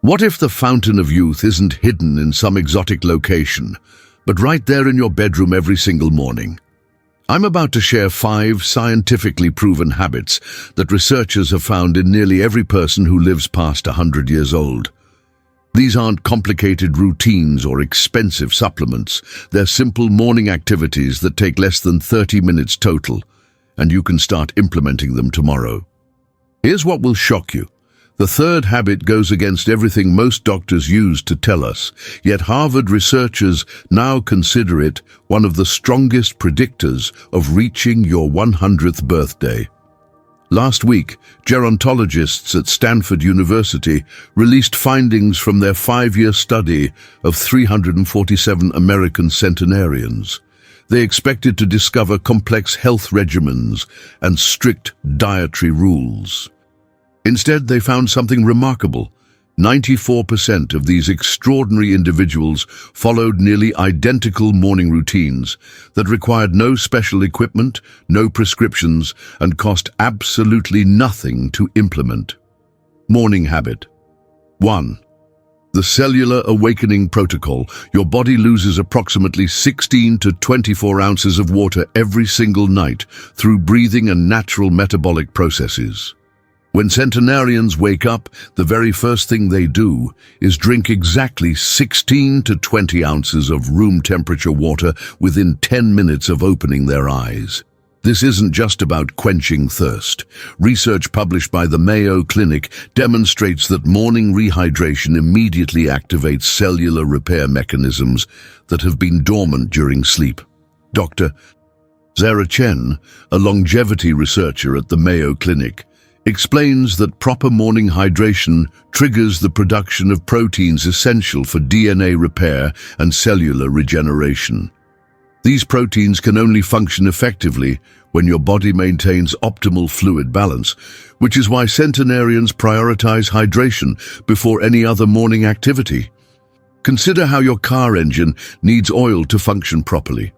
What if the fountain of youth isn't hidden in some exotic location, but right there in your bedroom every single morning? I'm about to share 5 scientifically proven habits that researchers have found in nearly every person who lives past 100 years old. These aren't complicated routines or expensive supplements. They're simple morning activities that take less than 30 minutes total, and you can start implementing them tomorrow. Here's what will shock you. The third habit goes against everything most doctors use to tell us, yet Harvard researchers now consider it one of the strongest predictors of reaching your 100th birthday. Last week, gerontologists at Stanford University released findings from their 5-year study of 347 American centenarians. They expected to discover complex health regimens and strict dietary rules. Instead, they found something remarkable. 94% of these extraordinary individuals followed nearly identical morning routines that required no special equipment, no prescriptions, and cost absolutely nothing to implement. Morning habit. 1. The cellular awakening protocol. Your body loses approximately 16 to 24 ounces of water every single night through breathing and natural metabolic processes. When centenarians wake up, the very first thing they do is drink exactly 16 to 20 ounces of room temperature water within 10 minutes of opening their eyes. This isn't just about quenching thirst. Research published by the Mayo Clinic demonstrates that morning rehydration immediately activates cellular repair mechanisms that have been dormant during sleep. Dr. Zara Chen, a longevity researcher at the Mayo Clinic, explains that proper morning hydration triggers the production of proteins essential for DNA repair and cellular regeneration. These proteins can only function effectively when your body maintains optimal fluid balance, which is why centenarians prioritize hydration before any other morning activity. Consider how your car engine needs oil to function properly.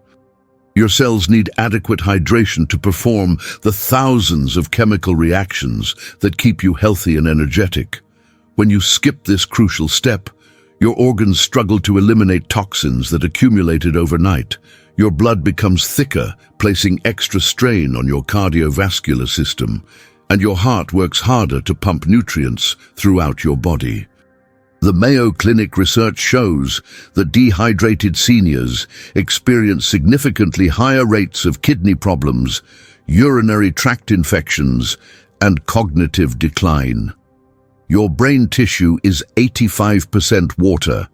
Your cells need adequate hydration to perform the thousands of chemical reactions that keep you healthy and energetic. When you skip this crucial step, your organs struggle to eliminate toxins that accumulated overnight. Your blood becomes thicker, placing extra strain on your cardiovascular system, and your heart works harder to pump nutrients throughout your body. The Mayo Clinic research shows that dehydrated seniors experience significantly higher rates of kidney problems, urinary tract infections, and cognitive decline. Your brain tissue is 85% water,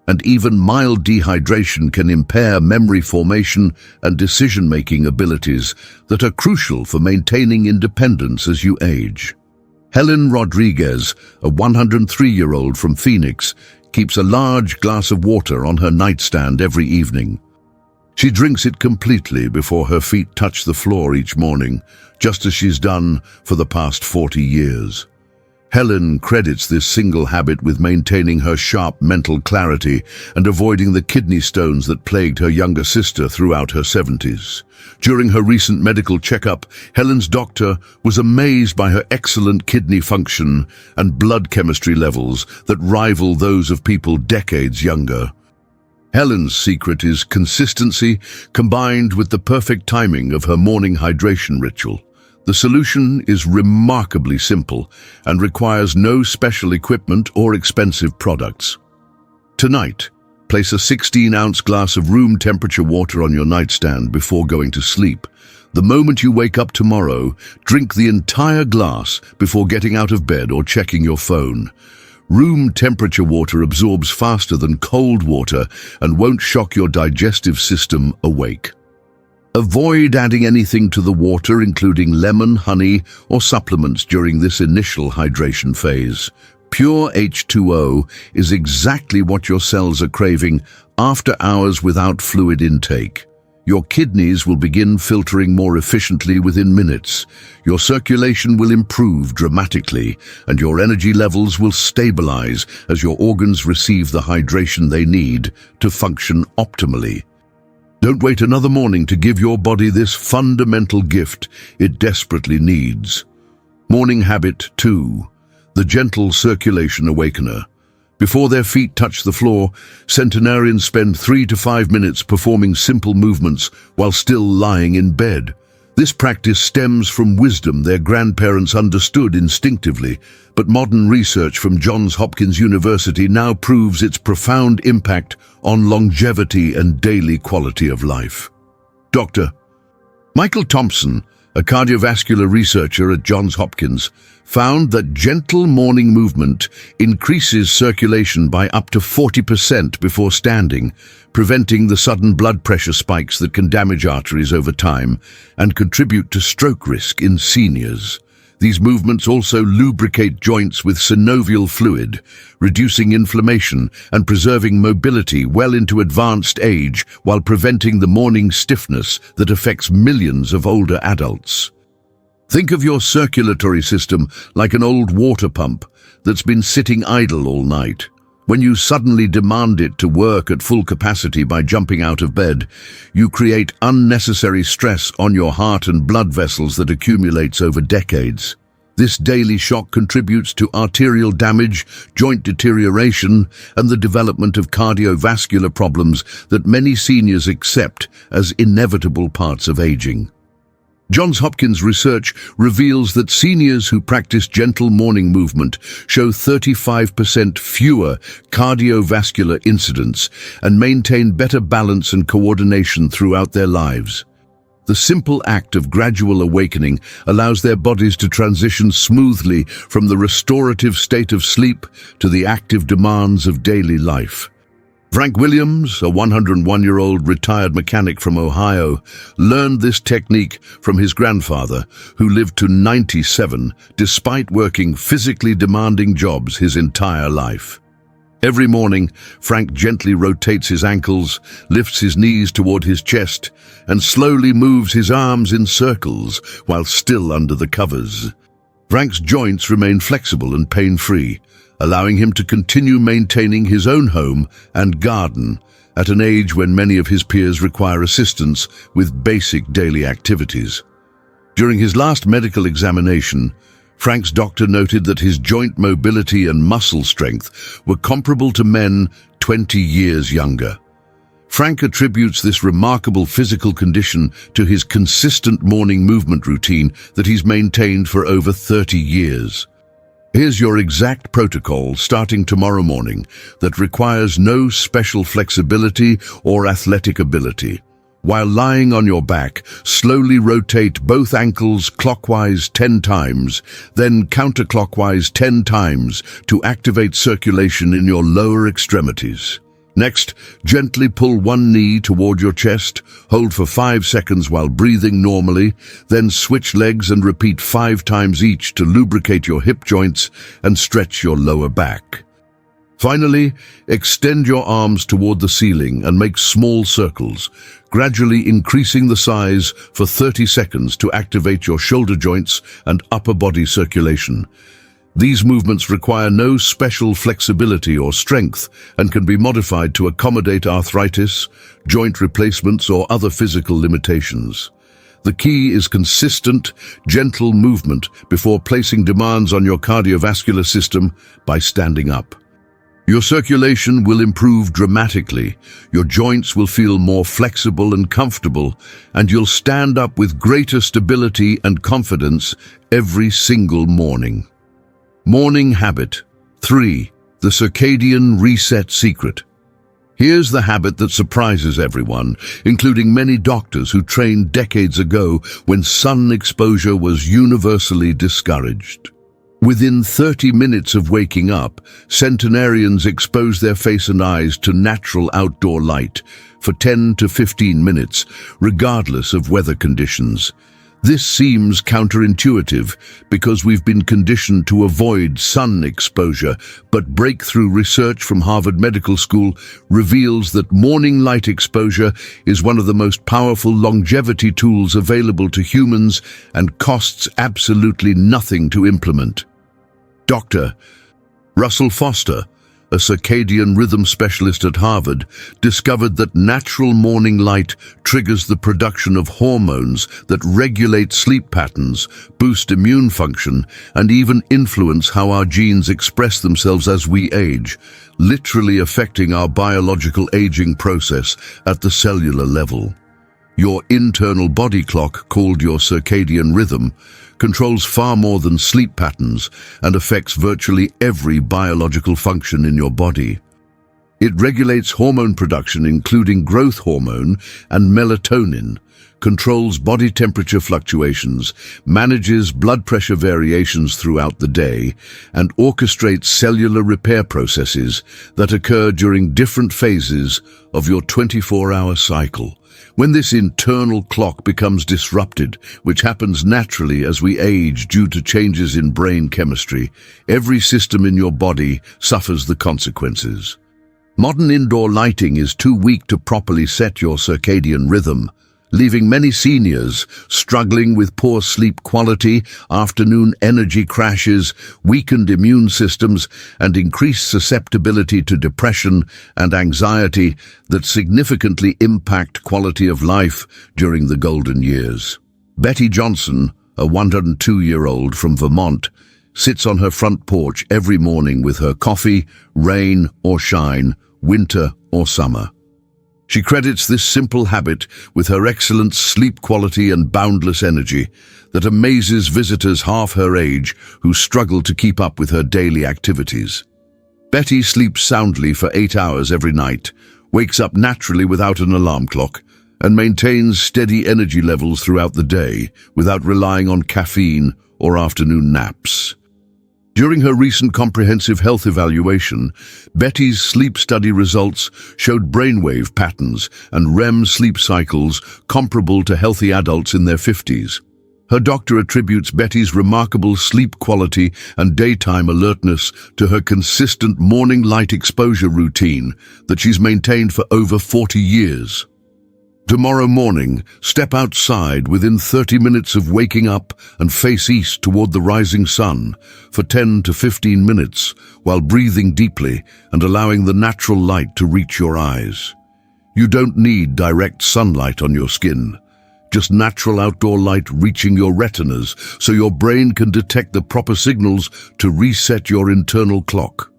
and even mild dehydration can impair memory formation and decision-making abilities that are crucial for maintaining independence as you age. Helen Rodriguez, a 103-year-old from Phoenix, keeps a large glass of water on her nightstand every evening. She drinks it completely before her feet touch the floor each morning, just as she's done for the past 40 years. Helen credits this single habit with maintaining her sharp mental clarity and avoiding the kidney stones that plagued her younger sister throughout her 70s. During her recent medical checkup, Helen's doctor was amazed by her excellent kidney function and blood chemistry levels that rival those of people decades younger. Helen's secret is consistency combined with the perfect timing of her morning hydration ritual. The solution is remarkably simple and requires no special equipment or expensive products. Tonight, place a 16-ounce glass of room temperature water on your nightstand before going to sleep. The moment you wake up tomorrow, drink the entire glass before getting out of bed or checking your phone. Room temperature water absorbs faster than cold water and won't shock your digestive system awake. Avoid adding anything to the water, including lemon, honey, or supplements during this initial hydration phase. Pure H2O is exactly what your cells are craving after hours without fluid intake. Your kidneys will begin filtering more efficiently within minutes. Your circulation will improve dramatically, and your energy levels will stabilize as your organs receive the hydration they need to function optimally. Don't wait another morning to give your body this fundamental gift it desperately needs. Morning habit 2, the gentle circulation awakener. Before their feet touch the floor, centenarians spend 3 to 5 minutes performing simple movements while still lying in bed. This practice stems from wisdom their grandparents understood instinctively, but modern research from Johns Hopkins University now proves its profound impact on longevity and daily quality of life. Dr. Michael Thompson, a cardiovascular researcher at Johns Hopkins, found that gentle morning movement increases circulation by up to 40% before standing, preventing the sudden blood pressure spikes that can damage arteries over time and contribute to stroke risk in seniors. These movements also lubricate joints with synovial fluid, reducing inflammation and preserving mobility well into advanced age while preventing the morning stiffness that affects millions of older adults. Think of your circulatory system like an old water pump that's been sitting idle all night. When you suddenly demand it to work at full capacity by jumping out of bed, you create unnecessary stress on your heart and blood vessels that accumulates over decades. This daily shock contributes to arterial damage, joint deterioration, and the development of cardiovascular problems that many seniors accept as inevitable parts of aging. Johns Hopkins research reveals that seniors who practice gentle morning movement show 35% fewer cardiovascular incidents and maintain better balance and coordination throughout their lives. The simple act of gradual awakening allows their bodies to transition smoothly from the restorative state of sleep to the active demands of daily life. Frank Williams, a 101-year-old retired mechanic from Ohio, learned this technique from his grandfather, who lived to 97 despite working physically demanding jobs his entire life. Every morning, Frank gently rotates his ankles, lifts his knees toward his chest, and slowly moves his arms in circles while still under the covers. Frank's joints remain flexible and pain-free, allowing him to continue maintaining his own home and garden at an age when many of his peers require assistance with basic daily activities. During his last medical examination, Frank's doctor noted that his joint mobility and muscle strength were comparable to men 20 years younger. Frank attributes this remarkable physical condition to his consistent morning movement routine that he's maintained for over 30 years. Here's your exact protocol starting tomorrow morning that requires no special flexibility or athletic ability. While lying on your back, slowly rotate both ankles clockwise 10 times, then counterclockwise 10 times to activate circulation in your lower extremities. Next, gently pull one knee toward your chest, hold for 5 seconds while breathing normally, then switch legs and repeat 5 times each to lubricate your hip joints and stretch your lower back. Finally, extend your arms toward the ceiling and make small circles, gradually increasing the size for 30 seconds to activate your shoulder joints and upper body circulation. These movements require no special flexibility or strength and can be modified to accommodate arthritis, joint replacements, or other physical limitations. The key is consistent, gentle movement before placing demands on your cardiovascular system by standing up. Your circulation will improve dramatically, your joints will feel more flexible and comfortable, and you'll stand up with greater stability and confidence every single morning. Morning habit 3. The circadian reset secret. Here's the habit that surprises everyone, including many doctors who trained decades ago when sun exposure was universally discouraged. Within 30 minutes of waking up, centenarians expose their face and eyes to natural outdoor light for 10 to 15 minutes, regardless of weather conditions. This seems counterintuitive because we've been conditioned to avoid sun exposure, but breakthrough research from Harvard Medical School reveals that morning light exposure is one of the most powerful longevity tools available to humans and costs absolutely nothing to implement. Dr. Russell Foster, a circadian rhythm specialist at Harvard, discovered that natural morning light triggers the production of hormones that regulate sleep patterns, boost immune function, and even influence how our genes express themselves as we age, literally affecting our biological aging process at the cellular level. Your internal body clock, called your circadian rhythm, controls far more than sleep patterns and affects virtually every biological function in your body. It regulates hormone production, including growth hormone and melatonin, controls body temperature fluctuations, manages blood pressure variations throughout the day, and orchestrates cellular repair processes that occur during different phases of your 24-hour cycle. When this internal clock becomes disrupted, which happens naturally as we age due to changes in brain chemistry, every system in your body suffers the consequences. Modern indoor lighting is too weak to properly set your circadian rhythm, leaving many seniors struggling with poor sleep quality, afternoon energy crashes, weakened immune systems, and increased susceptibility to depression and anxiety that significantly impact quality of life during the golden years. Betty Johnson, a 102-year-old from Vermont, sits on her front porch every morning with her coffee, rain or shine, winter or summer. She credits this simple habit with her excellent sleep quality and boundless energy that amazes visitors half her age who struggle to keep up with her daily activities. Betty sleeps soundly for 8 hours every night, wakes up naturally without an alarm clock, and maintains steady energy levels throughout the day without relying on caffeine or afternoon naps. During her recent comprehensive health evaluation, Betty's sleep study results showed brainwave patterns and REM sleep cycles comparable to healthy adults in their 50s. Her doctor attributes Betty's remarkable sleep quality and daytime alertness to her consistent morning light exposure routine that she's maintained for over 40 years. Tomorrow morning, step outside within 30 minutes of waking up and face east toward the rising sun for 10 to 15 minutes while breathing deeply and allowing the natural light to reach your eyes. You don't need direct sunlight on your skin, just natural outdoor light reaching your retinas so your brain can detect the proper signals to reset your internal clock.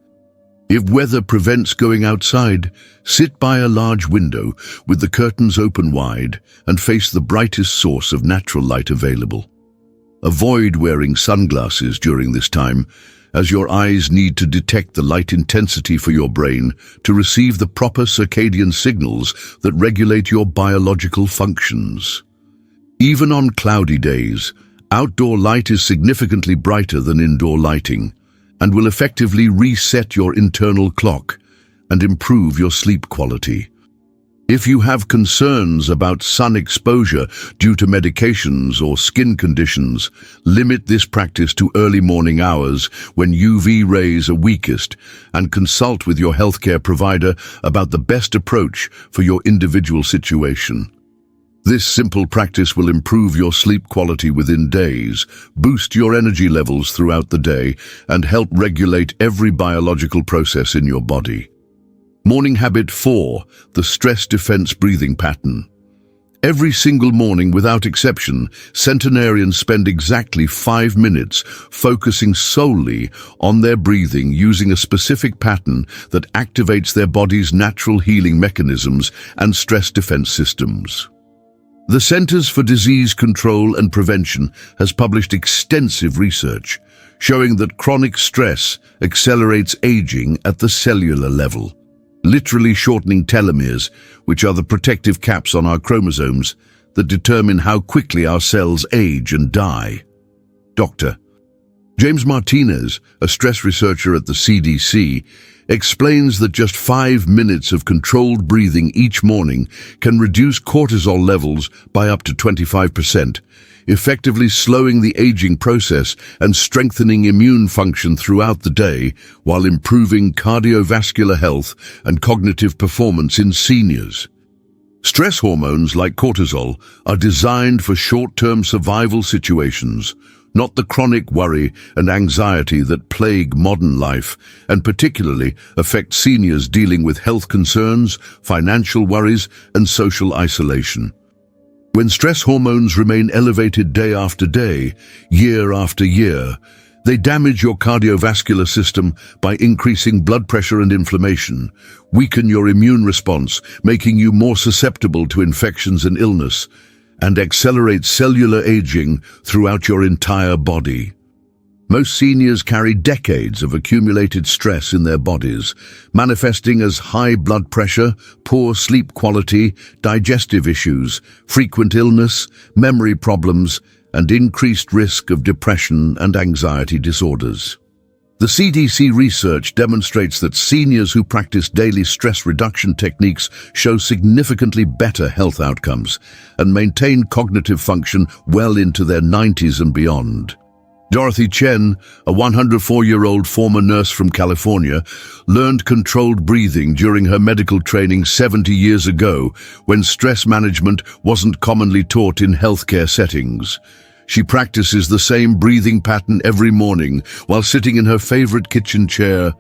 If weather prevents going outside, sit by a large window with the curtains open wide and face the brightest source of natural light available. Avoid wearing sunglasses during this time, as your eyes need to detect the light intensity for your brain to receive the proper circadian signals that regulate your biological functions. Even on cloudy days, outdoor light is significantly brighter than indoor lighting, and will effectively reset your internal clock and improve your sleep quality. If you have concerns about sun exposure due to medications or skin conditions, limit this practice to early morning hours when UV rays are weakest and consult with your healthcare provider about the best approach for your individual situation. This simple practice will improve your sleep quality within days, boost your energy levels throughout the day, and help regulate every biological process in your body. Morning Habit 4, the Stress Defense Breathing Pattern. Every single morning, without exception, centenarians spend exactly 5 minutes focusing solely on their breathing using a specific pattern that activates their body's natural healing mechanisms and stress defense systems. The Centers for Disease Control and Prevention has published extensive research showing that chronic stress accelerates aging at the cellular level, literally shortening telomeres, which are the protective caps on our chromosomes that determine how quickly our cells age and die. Dr. James Martinez, a stress researcher at the CDC, explains that just 5 minutes of controlled breathing each morning can reduce cortisol levels by up to 25%, effectively slowing the aging process and strengthening immune function throughout the day while improving cardiovascular health and cognitive performance in seniors. Stress hormones like cortisol are designed for short-term survival situations, not the chronic worry and anxiety that plague modern life and particularly affect seniors dealing with health concerns, financial worries, and social isolation. When stress hormones remain elevated day after day, year after year, they damage your cardiovascular system by increasing blood pressure and inflammation, weaken your immune response, making you more susceptible to infections and illness, and accelerate cellular aging throughout your entire body. Most seniors carry decades of accumulated stress in their bodies, manifesting as high blood pressure, poor sleep quality, digestive issues, frequent illness, memory problems, and increased risk of depression and anxiety disorders. The CDC research demonstrates that seniors who practice daily stress reduction techniques show significantly better health outcomes and maintain cognitive function well into their 90s and beyond. Dorothy Chen, a 104-year-old former nurse from California, learned controlled breathing during her medical training 70 years ago when stress management wasn't commonly taught in healthcare settings. She practices the same breathing pattern every morning while sitting in her favorite kitchen chair,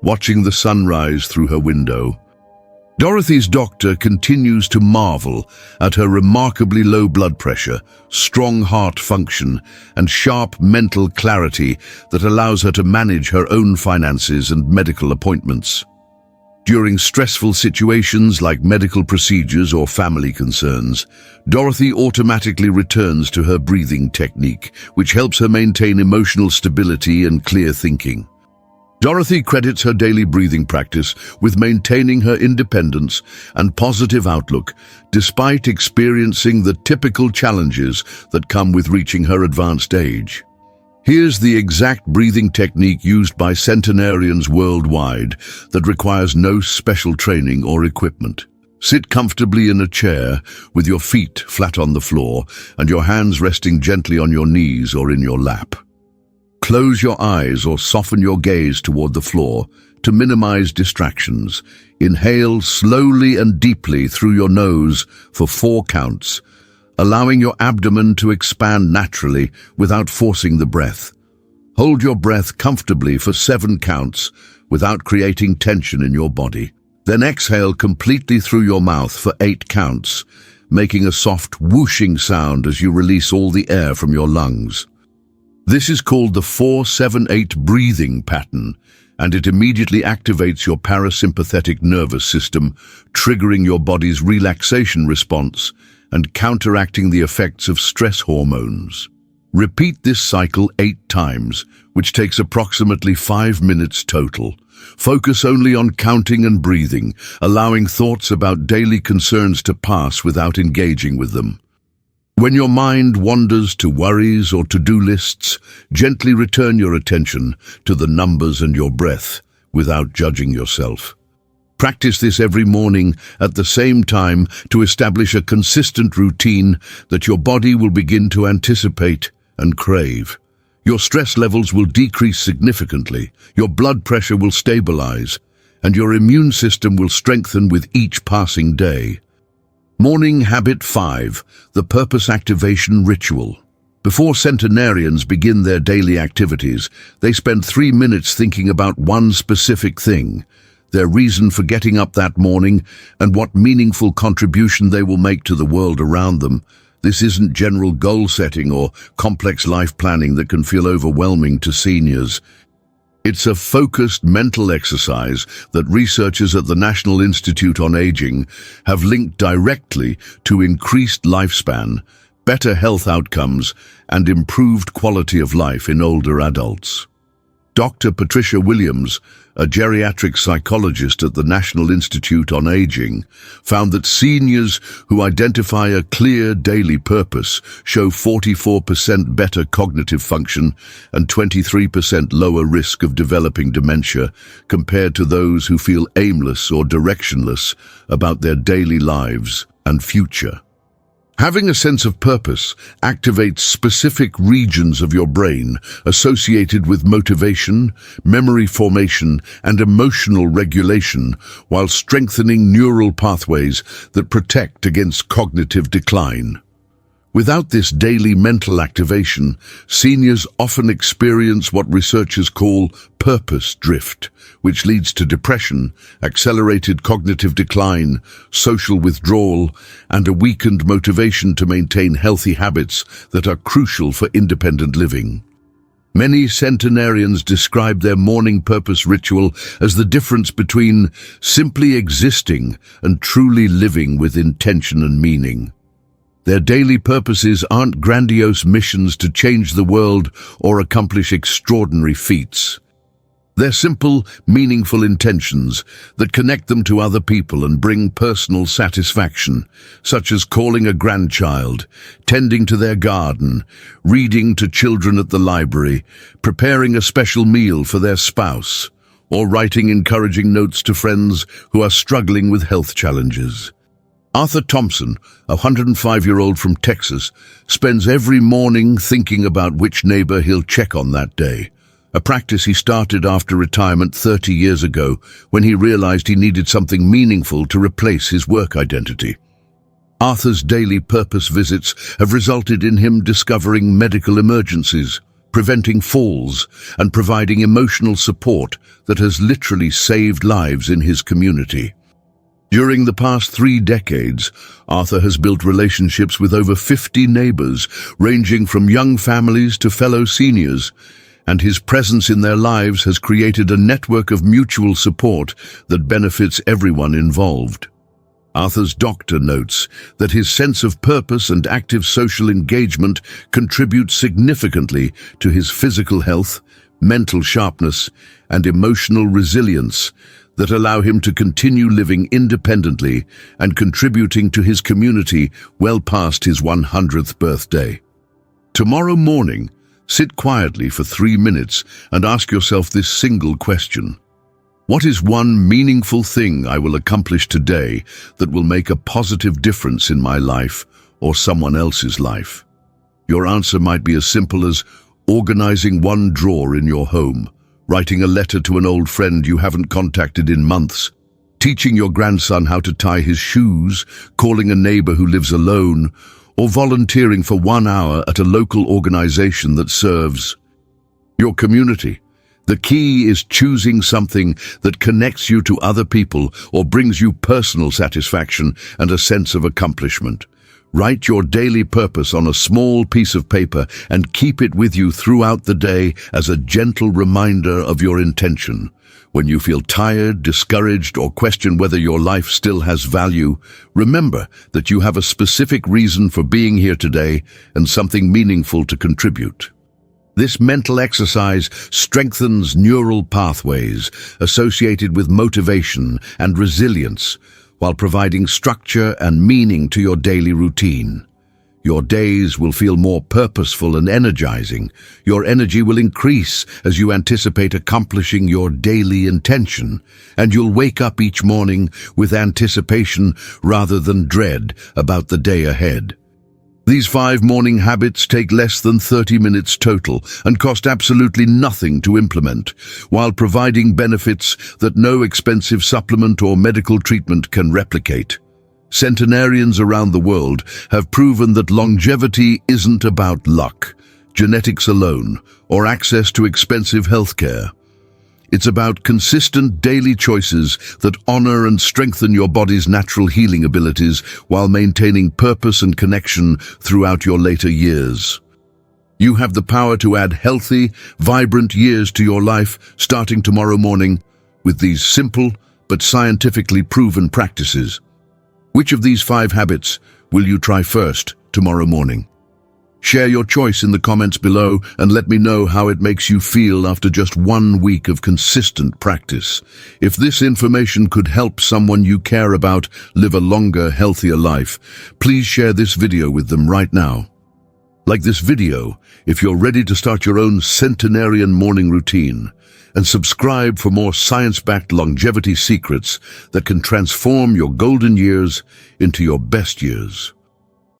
watching the sunrise through her window. Dorothy's doctor continues to marvel at her remarkably low blood pressure, strong heart function, and sharp mental clarity that allows her to manage her own finances and medical appointments. During stressful situations like medical procedures or family concerns, Dorothy automatically returns to her breathing technique, which helps her maintain emotional stability and clear thinking. Dorothy credits her daily breathing practice with maintaining her independence and positive outlook, despite experiencing the typical challenges that come with reaching her advanced age. Here's the exact breathing technique used by centenarians worldwide that requires no special training or equipment. Sit comfortably in a chair with your feet flat on the floor and your hands resting gently on your knees or in your lap. Close your eyes or soften your gaze toward the floor to minimize distractions. Inhale slowly and deeply through your nose for 4 counts, allowing your abdomen to expand naturally without forcing the breath. Hold your breath comfortably for 7 counts without creating tension in your body. Then exhale completely through your mouth for 8 counts, making a soft whooshing sound as you release all the air from your lungs. This is called the 4-7-8 breathing pattern, and it immediately activates your parasympathetic nervous system, triggering your body's relaxation response and counteracting the effects of stress hormones. Repeat this cycle 8 times, which takes approximately 5 minutes total. Focus only on counting and breathing, allowing thoughts about daily concerns to pass without engaging with them. When your mind wanders to worries or to-do lists, gently return your attention to the numbers and your breath without judging yourself. Practice this every morning at the same time to establish a consistent routine that your body will begin to anticipate and crave. Your stress levels will decrease significantly, your blood pressure will stabilize, and your immune system will strengthen with each passing day. Morning Habit 5, the Purpose Activation Ritual. Before centenarians begin their daily activities, they spend 3 minutes thinking about one specific thing, their reason for getting up that morning, and what meaningful contribution they will make to the world around them. This isn't general goal setting or complex life planning that can feel overwhelming to seniors. It's a focused mental exercise that researchers at the National Institute on Aging have linked directly to increased lifespan, better health outcomes, and improved quality of life in older adults. Dr. Patricia Williams, a geriatric psychologist at the National Institute on Aging, found that seniors who identify a clear daily purpose show 44% better cognitive function and 23% lower risk of developing dementia compared to those who feel aimless or directionless about their daily lives and future. Having a sense of purpose activates specific regions of your brain associated with motivation, memory formation, and emotional regulation, while strengthening neural pathways that protect against cognitive decline. Without this daily mental activation, seniors often experience what researchers call purpose drift, which leads to depression, accelerated cognitive decline, social withdrawal, and a weakened motivation to maintain healthy habits that are crucial for independent living. Many centenarians describe their morning purpose ritual as the difference between simply existing and truly living with intention and meaning. Their daily purposes aren't grandiose missions to change the world or accomplish extraordinary feats. They're simple, meaningful intentions that connect them to other people and bring personal satisfaction, such as calling a grandchild, tending to their garden, reading to children at the library, preparing a special meal for their spouse, or writing encouraging notes to friends who are struggling with health challenges. Arthur Thompson, a 105-year-old from Texas, spends every morning thinking about which neighbor he'll check on that day, a practice he started after retirement 30 years ago when he realized he needed something meaningful to replace his work identity. Arthur's daily purpose visits have resulted in him discovering medical emergencies, preventing falls, and providing emotional support that has literally saved lives in his community. During the past 3 decades, Arthur has built relationships with over 50 neighbors, ranging from young families to fellow seniors, and his presence in their lives has created a network of mutual support that benefits everyone involved. Arthur's doctor notes that his sense of purpose and active social engagement contribute significantly to his physical health, mental sharpness, and emotional resilience that allow him to continue living independently and contributing to his community well past his 100th birthday. Tomorrow morning, sit quietly for 3 minutes and ask yourself this single question. What is one meaningful thing I will accomplish today that will make a positive difference in my life or someone else's life? Your answer might be as simple as organizing one drawer in your home, writing a letter to an old friend you haven't contacted in months, teaching your grandson how to tie his shoes, calling a neighbor who lives alone, or volunteering for 1 hour at a local organization that serves your community. The key is choosing something that connects you to other people or brings you personal satisfaction and a sense of accomplishment. Write your daily purpose on a small piece of paper and keep it with you throughout the day as a gentle reminder of your intention. When you feel tired, discouraged, or question whether your life still has value, remember that you have a specific reason for being here today and something meaningful to contribute. This mental exercise strengthens neural pathways associated with motivation and resilience, while providing structure and meaning to your daily routine. Your days will feel more purposeful and energizing. Your energy will increase as you anticipate accomplishing your daily intention, and you'll wake up each morning with anticipation rather than dread about the day ahead. These 5 morning habits take less than 30 minutes total and cost absolutely nothing to implement, while providing benefits that no expensive supplement or medical treatment can replicate. Centenarians around the world have proven that longevity isn't about luck, genetics alone, or access to expensive healthcare. It's about consistent daily choices that honor and strengthen your body's natural healing abilities while maintaining purpose and connection throughout your later years. You have the power to add healthy, vibrant years to your life starting tomorrow morning with these simple but scientifically proven practices. Which of these 5 habits will you try first tomorrow morning? Share your choice in the comments below and let me know how it makes you feel after just 1 week of consistent practice. If this information could help someone you care about live a longer, healthier life, please share this video with them right now. Like this video if you're ready to start your own centenarian morning routine, and subscribe for more science-backed longevity secrets that can transform your golden years into your best years.